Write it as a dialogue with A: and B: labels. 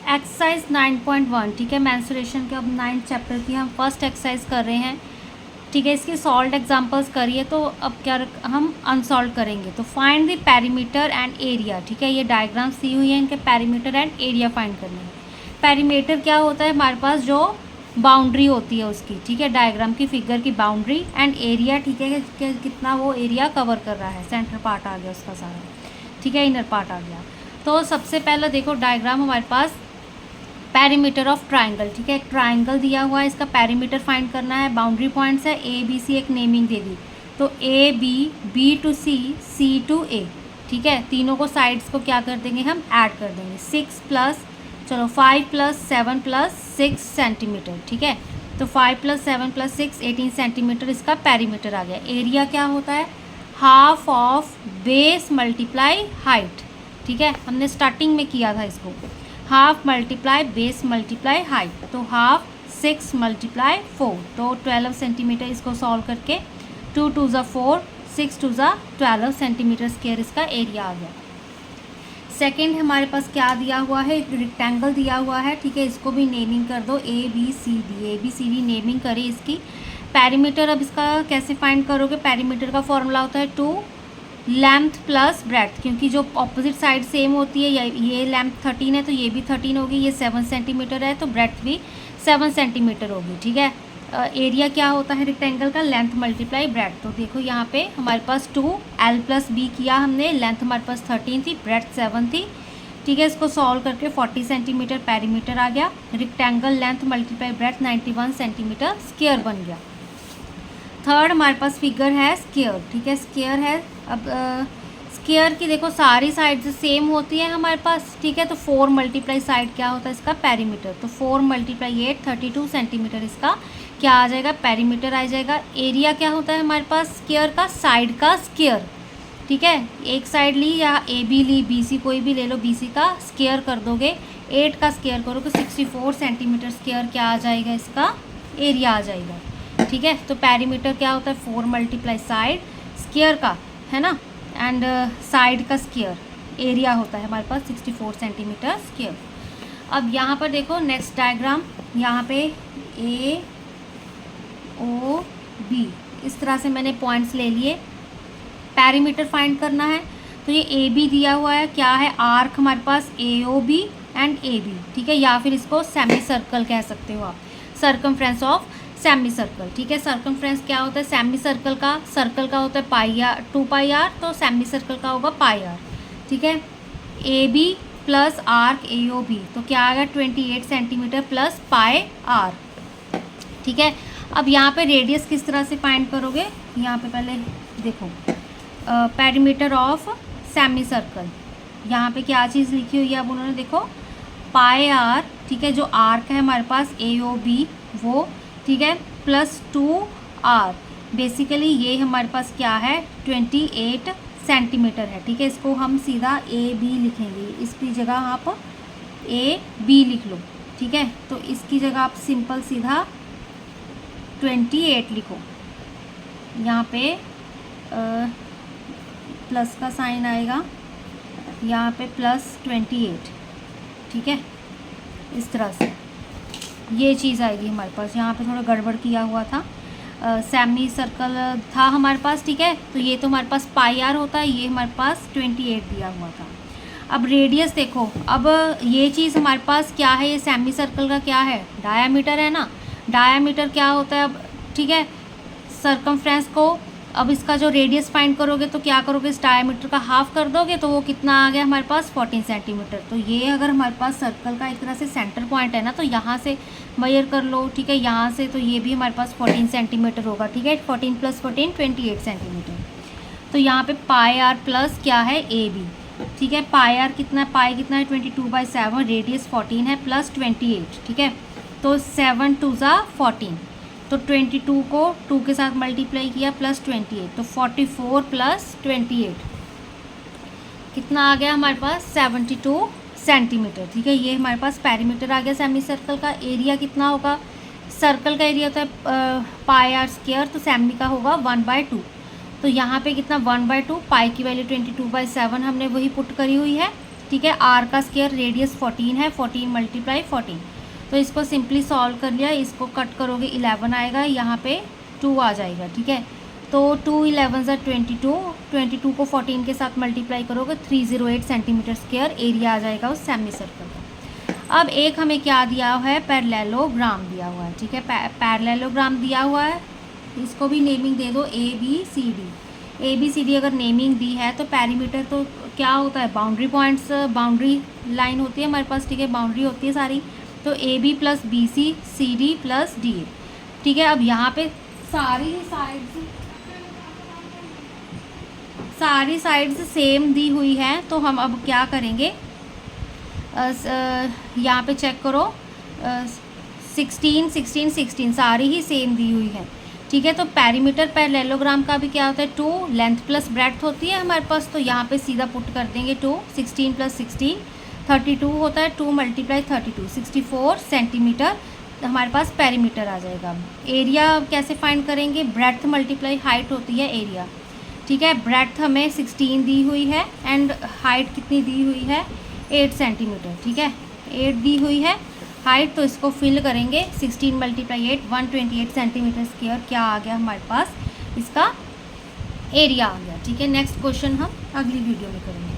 A: Exercise 9.1, ठीक है, menstruation के अब 9th चैप्टर की हम फर्स्ट एक्सरसाइज कर रहे हैं, ठीक है। इसकी सॉल्व एग्जांपल्स करिए, तो अब क्या हम अनसॉल्व करेंगे। तो find the perimeter and area, ठीक है, ये डायग्राम्स दी हुई है, इनके पेरीमीटर एंड एरिया फाइंड करने हैं। पेरीमीटर क्या होता है, हमारे पास जो बाउंड्री होती है उसकी, ठीक है, डायग्राम की फिगर की बाउंड्री, एंड एरिया, ठीक है, कि कितना वो एरिया कवर कर रहा है, सेंटर पार्ट आ गया उसका सारा, ठीक है, इनर पार्ट आ गया। तो सबसे पहले देखो डायग्राम हमारे पास पेरीमीटर ऑफ ट्राइंगल, ठीक है, एक ट्राइंगल दिया हुआ है, इसका पेरीमीटर फाइंड करना है। बाउंड्री पॉइंट्स है ए बी सी, एक नेमिंग दे दी, तो A B, B to C, C to A, ठीक है। तीनों को साइड्स को क्या कर देंगे, हम ऐड कर देंगे। 6 प्लस, चलो 5 प्लस 7 प्लस 6 सेंटीमीटर, ठीक है। तो 5 प्लस 7 प्लस 6 18 सेंटीमीटर इसका पेरीमीटर आ गया। एरिया क्या होता है, half of base multiply height, ठीक है, हमने स्टार्टिंग में किया था इसको, half multiply base multiply height, तो हाफ 6 मल्टीप्लाई 4, तो 12 सेंटीमीटर। इसको सॉल्व करके 2 2 ज़ा 4, 6 2 ज़ा 12 सेंटीमीटर स्क्वायर इसका एरिया आ गया। सेकंड हमारे पास क्या दिया हुआ है, एक रेक्टेंगल दिया हुआ है, ठीक है, इसको भी नेमिंग कर दो, A B C D naming करें इसकी। पेरीमीटर अब इसका कैसे फाइंड करोगे, पेरीमीटर का फॉर्मूला होता है 2 लेंथ प्लस ब्रेड्थ, क्योंकि जो ऑपोजिट साइड सेम होती है, ये लेंथ 13 है तो ये भी 13 होगी, ये 7 सेंटीमीटर है तो ब्रेड्थ भी 7 सेंटीमीटर होगी, ठीक है। एरिया क्या होता है रेक्टेंगल का, लेंथ मल्टीप्लाई ब्रेड्थ। तो देखो यहाँ पे हमारे पास 2 एल प्लस बी किया हमने, लेंथ हमारे पास 13 थी, ब्रेड्थ 7 थी, ठीक है। इसको सॉल्व करके 40 सेंटीमीटर पेरीमीटर आ गया। Rectangle length multiply breadth 91 centimetre square बन गया। थर्ड हमारे पास फिगर है स्क्वायर, ठीक है, स्क्वायर है। अब स्क्वायर की देखो सारी साइड सेम होती है हमारे पास, ठीक है, तो 4 मल्टीप्लाई साइड क्या होता है इसका पेरीमीटर, तो 4 मल्टीप्लाई 8 32 सेंटीमीटर इसका क्या आ जाएगा, पेरीमीटर आ जाएगा। एरिया क्या होता है हमारे पास स्क्वायर का, साइड का स्क्वायर, ठीक है, एक साइड ली या A B Lee, B C कोई भी ले लो, बी सी का स्क्वायर कर दोगे, 8 का स्क्वायर करोगे 64 सेंटीमीटर स्क्वायर क्या आ जाएगा, इसका एरिया आ जाएगा, ठीक है। तो पेरीमीटर क्या होता है, 4 मल्टीप्लाई साइड स्क्वायर का, है ना, एंड साइड का स्क्वायर, एरिया होता है हमारे पास 64 सेंटीमीटर स्क्वायर। अब यहाँ पर देखो नेक्स्ट डायग्राम, यहाँ पे ए ओ बी, इस तरह से मैंने पॉइंट्स ले लिए। पेरीमीटर फाइंड करना है, तो ये ए बी दिया हुआ है, क्या है, आर्क हमारे पास A O B and A B, ठीक है, या फिर इसको सेमी सर्कल कह सकते हो आप, सर्कमफ्रेंस ऑफ सेमी सर्कल, ठीक है। सर्कमफ्रेंस क्या होता है, सेमी सर्कल का, सर्कल का होता है पाई आर, 2 पाई आर, तो सेमी सर्कल का होगा पाई आर, ठीक है। A B plus arc A O B, तो क्या आ गया 28 सेंटीमीटर प्लस पाई आर, ठीक है। अब यहाँ पे रेडियस किस तरह से फाइंड करोगे, यहाँ पे पहले देखो पेरीमीटर ऑफ सेमी सर्कल, यहाँ पे क्या चीज़ लिखी हुई है, अब उन्होंने देखो पाई आर, ठीक है, जो आर्क है हमारे पास ए ओ बी वो, ठीक है, प्लस 2 आर, बेसिकली ये हमारे पास क्या है 28 सेंटीमीटर है, ठीक है। इसको हम सीधा ए बी लिखेंगे, इसकी जगह आप ए बी लिख लो, ठीक है। तो इसकी जगह आप सिंपल सीधा 28 लिखो, यहाँ पे प्लस का साइन आएगा, यहाँ पे प्लस 28, ठीक है, इस तरह से ये चीज़ आएगी हमारे पास। यहाँ पे थोड़ा गड़बड़ किया हुआ था, सेमी सर्कल था हमारे पास, ठीक है, तो ये तो हमारे पास पाई आर होता है, ये हमारे पास 28 दिया हुआ था। अब रेडियस देखो, अब ये चीज़ हमारे पास क्या है, ये सेमी सर्कल का क्या है, डायामीटर है ना, डायामीटर क्या होता है अब, ठीक है, सर्कमफ्रेंस को, अब इसका जो रेडियस फाइंड करोगे तो क्या करोगे, इस डायामीटर का हाफ कर दोगे, तो वो कितना आ गया हमारे पास 14 सेंटीमीटर। तो ये अगर हमारे पास सर्कल का एक तरह से सेंटर पॉइंट है ना, तो यहाँ से मेजर कर लो, ठीक है, यहाँ से, तो ये भी हमारे पास 14 सेंटीमीटर होगा, ठीक है, 14 प्लस 14 28 सेंटीमीटर। तो यहाँ पे पाई आर प्लस क्या है ए बी, ठीक है, पाई आर कितना है, पाई कितना है 22/7, रेडियस 14 है, प्लस 28, ठीक है, तो 7 2 ज़ा 14, तो 22 को 2 के साथ मल्टीप्लाई किया प्लस 28, तो 44 प्लस 28 कितना आ गया हमारे पास 72 सेंटीमीटर, ठीक है। ये हमारे पास पेरीमीटर आ गया सेमी सर्कल का। एरिया कितना होगा, सर्कल का एरिया होता है पाई आर स्क्वायर, तो सेमी का होगा 1/2, तो यहाँ पे कितना 1/2, पाई की वैल्यू 22/7 हमने वही पुट करी हुई है, ठीक है। आर का स्क्वायर रेडियस 14 है, 14 मल्टीप्लाई 14, तो इसको सिंपली सॉल्व कर लिया, इसको कट करोगे 11 आएगा, यहाँ पे 2 आ जाएगा, ठीक है। तो 2 11 ज़ा 22, 22 को 14 के साथ मल्टीप्लाई करोगे 308 सेंटीमीटर स्क्वायर एरिया आ जाएगा उस सेमी सर्कल का। अब एक हमें क्या दिया हुआ है, पैरेललोग्राम दिया हुआ है, ठीक है। पैरेललोग्राम दिया हुआ है, इसको भी नेमिंग दे दो ए बी सी डी अगर नेमिंग दी है तो पैरीमीटर तो क्या होता है, बाउंड्री पॉइंट्स, बाउंड्री लाइन होती है हमारे पास, ठीक है, बाउंड्री होती है सारी, तो A B plus B C, C D plus D A, ठीक है। अब यहाँ पे सारी साइड्स सेम दी हुई हैं, तो हम अब क्या करेंगे, यहाँ पे चेक करो, 16 16 16 सारी ही सेम दी हुई है, ठीक है। तो पैरीमीटर पैरेललोग्राम का भी क्या होता है, 2 लेंथ प्लस ब्रेड्थ होती है हमारे पास, तो यहाँ पे सीधा पुट कर देंगे 2, 16 प्लस 16 32 होता है, 2 मल्टीप्लाई 32 64 सेंटीमीटर हमारे पास पैरीमीटर आ जाएगा। एरिया कैसे फाइंड करेंगे, ब्रेड्थ मल्टीप्लाई हाइट होती है एरिया, ठीक है। ब्रेड्थ हमें 16 दी हुई है एंड हाइट कितनी दी हुई है, 8 सेंटीमीटर, ठीक है, 8 दी हुई है हाइट, तो इसको फिल करेंगे 16 मल्टीप्लाई 8 128 सेंटीमीटर स्क्वायर, क्या आ गया हमारे पास, इसका एरिया आ गया, ठीक है। नेक्स्ट क्वेश्चन हम अगली वीडियो में करेंगे।